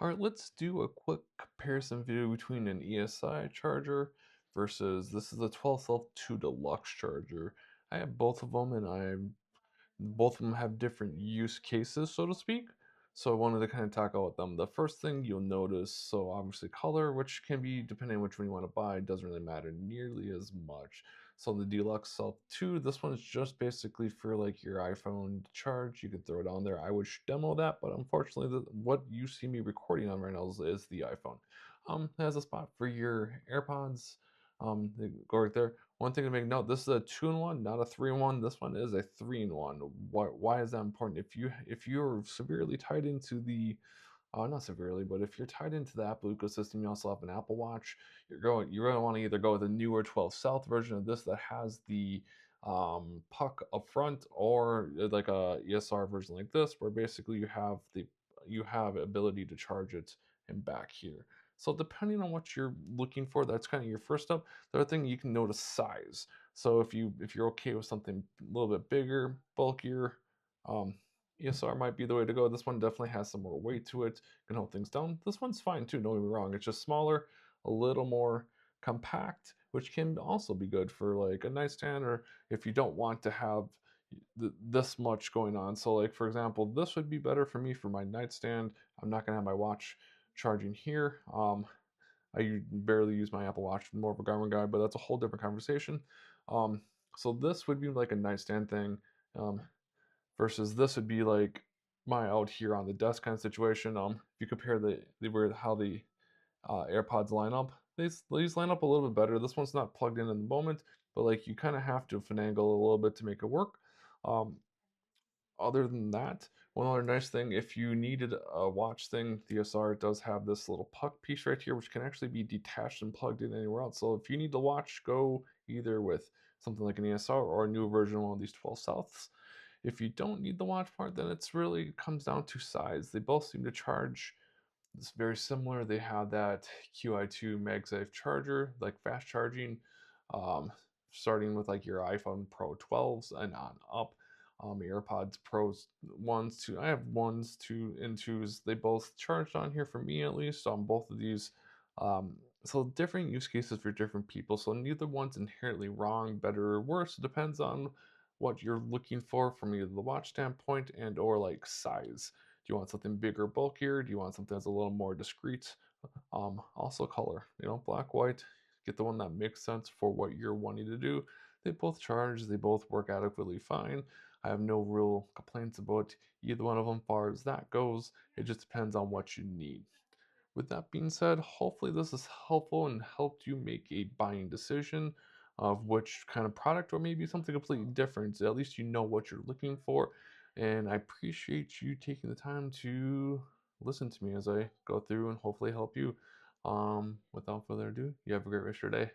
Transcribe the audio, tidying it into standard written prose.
All right, let's do a quick comparison video between an ESI charger versus this is the 12 2 deluxe charger. I have both of them and both of them have different use cases, so to speak. So I wanted to kind of talk about them. The first thing you'll notice, so obviously color, which can be depending on which one you want to buy, doesn't really matter nearly as much. So the Deluxe Self 2, this one's just basically for like your iPhone to charge. You can throw it on there. I would demo that, but unfortunately, what you see me recording on right now is the iPhone. It has a spot for your AirPods. They go right there. One thing to make note, this is a 2-in-1, not a 3-in-1. This one is a 3-in-1. Why is that important? If you're severely tied into the not severely, but if you're tied into the Apple ecosystem, you also have an Apple Watch. You're going to want to either go with the newer 12 South version of this that has the puck up front, or like a ESR version like this, where basically you have ability to charge it and back here. So depending on what you're looking for, that's kind of your first step. The other thing you can notice size. So if you're okay with something a little bit bigger, bulkier, ESR might be the way to go. This one definitely has some more weight to it, can hold things down. This one's fine too, don't get me wrong. It's just smaller, a little more compact, which can also be good for like a nightstand, or if you don't want to have this much going on. So like for example, this would be better for me for my nightstand. I'm not gonna have my watch charging here. I barely use my Apple Watch, more of a Garmin guy, but that's a whole different conversation. Um, so this would be like a nightstand thing. Um, Versus this would be like my out here on the desk kind of situation. If you compare how the AirPods line up, these line up a little bit better. This one's not plugged in the moment, but like you kind of have to finagle a little bit to make it work. Um, Other than that, one other nice thing, if you needed a watch thing, the SR does have this little puck piece right here, which can actually be detached and plugged in anywhere else. So if you need the watch, go either with something like an ESR or a new version of one of these 12 Souths. If you don't need the watch part, then it's really comes down to size. They both seem to charge it's very similar. They have that QI2 MagSafe charger, like fast charging, um, starting with like your iPhone Pro 12s and on up. AirPods Pros ones, two. I have ones, two, and twos. They both charged on here for me at least on both of these. So different use cases for different people. So neither one's inherently wrong, better or worse. It depends on what you're looking for from either the watch standpoint and or like size. Do you want something bigger, bulkier? Do you want something that's a little more discreet? Also color, black, white. Get the one that makes sense for what you're wanting to do. They both charge, they both work adequately fine. I have no real complaints about either one of them, far as that goes. It just depends on what you need. With that being said, hopefully this is helpful and helped you make a buying decision of which kind of product or maybe something completely different. So at least you know what you're looking for. And I appreciate you taking the time to listen to me as I go through and hopefully help you. Without further ado, you have a great rest of your day.